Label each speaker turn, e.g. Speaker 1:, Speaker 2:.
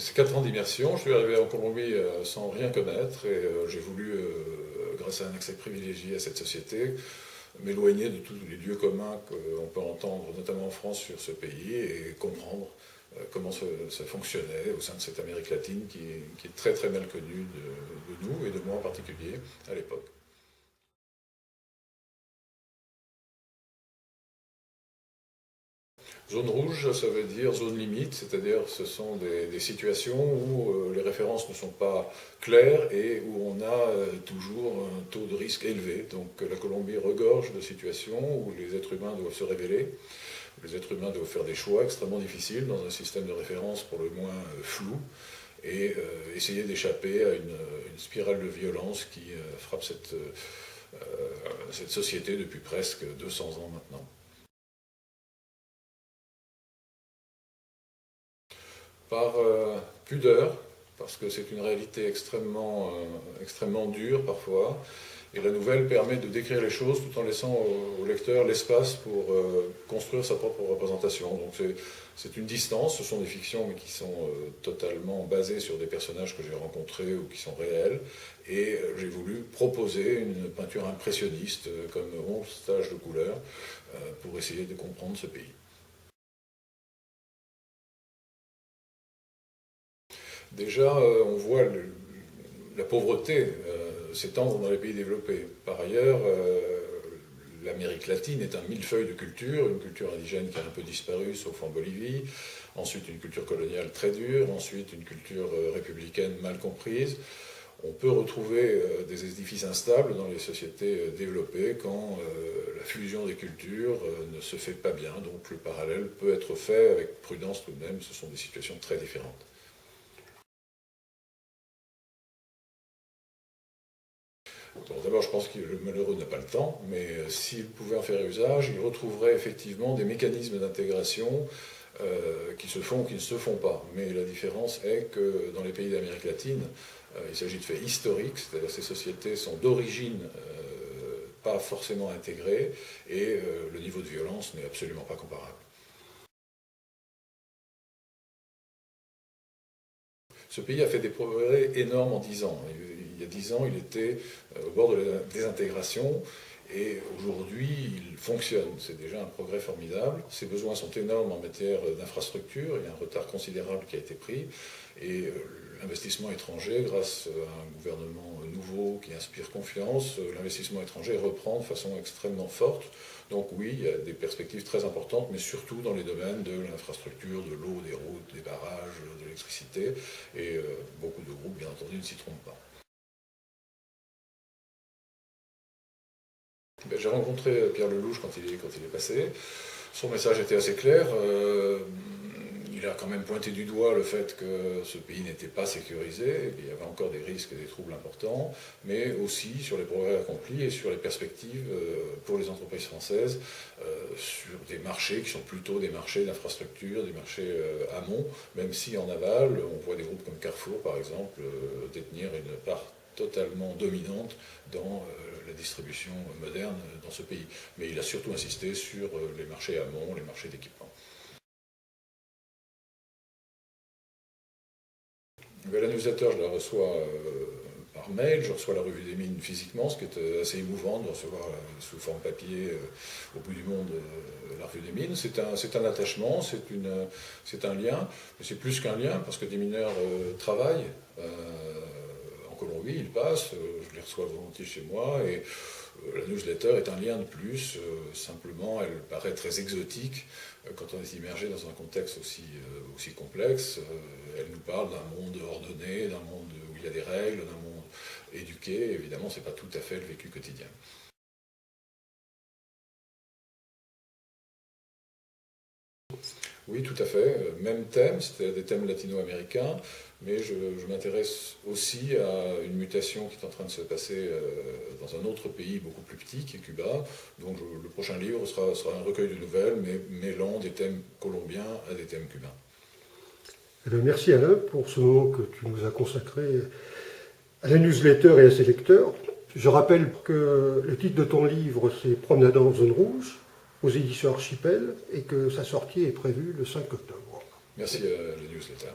Speaker 1: ces 4 ans d'immersion, je suis arrivé en Colombie sans rien connaître et j'ai voulu, grâce à un accès privilégié à cette société, m'éloigner de tous les lieux communs qu'on peut entendre, notamment en France, sur ce pays et comprendre comment ça fonctionnait au sein de cette Amérique latine qui est très très mal connue de nous et de moi en particulier à l'époque. Zone rouge, ça veut dire zone limite, c'est-à-dire ce sont des situations où les références ne sont pas claires et où on a toujours un taux de risque élevé. Donc la Colombie regorge de situations où les êtres humains doivent se révéler, où les êtres humains doivent faire des choix extrêmement difficiles dans un système de référence pour le moins flou et essayer d'échapper à une spirale de violence qui frappe cette société depuis presque 200 ans maintenant. Par pudeur, parce que c'est une réalité extrêmement dure parfois, et la nouvelle permet de décrire les choses tout en laissant au lecteur l'espace pour construire sa propre représentation. Donc c'est une distance, ce sont des fictions mais qui sont totalement basées sur des personnages que j'ai rencontrés ou qui sont réels, et j'ai voulu proposer une peinture impressionniste comme 11 stages de couleurs pour essayer de comprendre ce pays. Déjà, on voit la pauvreté s'étendre dans les pays développés. Par ailleurs, l'Amérique latine est un millefeuille de cultures, une culture indigène qui a un peu disparu, sauf en Bolivie, ensuite une culture coloniale très dure, ensuite une culture républicaine mal comprise. On peut retrouver des édifices instables dans les sociétés développées quand la fusion des cultures ne se fait pas bien, donc le parallèle peut être fait avec prudence tout de même, ce sont des situations très différentes. Bon, d'abord, je pense que le malheureux n'a pas le temps, mais s'il pouvait en faire usage, il retrouverait effectivement des mécanismes d'intégration qui se font ou qui ne se font pas. Mais la différence est que dans les pays d'Amérique latine, il s'agit de faits historiques, c'est-à-dire que ces sociétés sont d'origine pas forcément intégrées, et le niveau de violence n'est absolument pas comparable. Ce pays a fait des progrès énormes en 10 ans. Il y a 10 ans, il était au bord de la désintégration et aujourd'hui, il fonctionne. C'est déjà un progrès formidable. Ses besoins sont énormes en matière d'infrastructure. Il y a un retard considérable qui a été pris et l'investissement étranger, grâce à un gouvernement nouveau qui inspire confiance, l'investissement étranger reprend de façon extrêmement forte. Donc oui, il y a des perspectives très importantes, mais surtout dans les domaines de l'infrastructure, de l'eau, des routes, des barrages, de l'électricité, et beaucoup de groupes, bien entendu, ne s'y trompent pas. J'ai rencontré Pierre Lelouch quand il est passé. Son message était assez clair. Il a quand même pointé du doigt le fait que ce pays n'était pas sécurisé, qu'il y avait encore des risques et des troubles importants, mais aussi sur les progrès accomplis et sur les perspectives pour les entreprises françaises sur des marchés qui sont plutôt des marchés d'infrastructure, des marchés amont, même si en aval, on voit des groupes comme Carrefour, par exemple, détenir une part totalement dominante dans la distribution moderne dans ce pays. Mais il a surtout insisté sur les marchés amont, les marchés d'équipement. La newsletter, je la reçois par mail, je reçois la revue des mines physiquement, ce qui est assez émouvant de recevoir sous forme papier au bout du monde la revue des mines. C'est un attachement, c'est un lien, mais c'est plus qu'un lien, parce que des mineurs travaillent en Colombie, ils passent, je les reçois volontiers chez moi, et la newsletter est un lien de plus, simplement elle paraît très exotique quand on est immergé dans un contexte aussi complexe. Elle nous parle d'un monde ordonné, d'un monde où il y a des règles, d'un monde éduqué. Évidemment, ce n'est pas tout à fait le vécu quotidien. Oui, tout à fait. Même thème, c'était des thèmes latino-américains, mais je m'intéresse aussi à une mutation qui est en train de se passer dans un autre pays beaucoup plus petit, qui est Cuba. Donc le prochain livre sera un recueil de nouvelles, mais mêlant des thèmes colombiens à des thèmes cubains.
Speaker 2: Merci Alain pour ce moment que tu nous as consacré à la newsletter et à ses lecteurs. Je rappelle que le titre de ton livre, c'est Promenade en zone rouge, aux éditions Archipel, et que sa sortie est prévue le 5 octobre.
Speaker 1: Merci à la newsletter.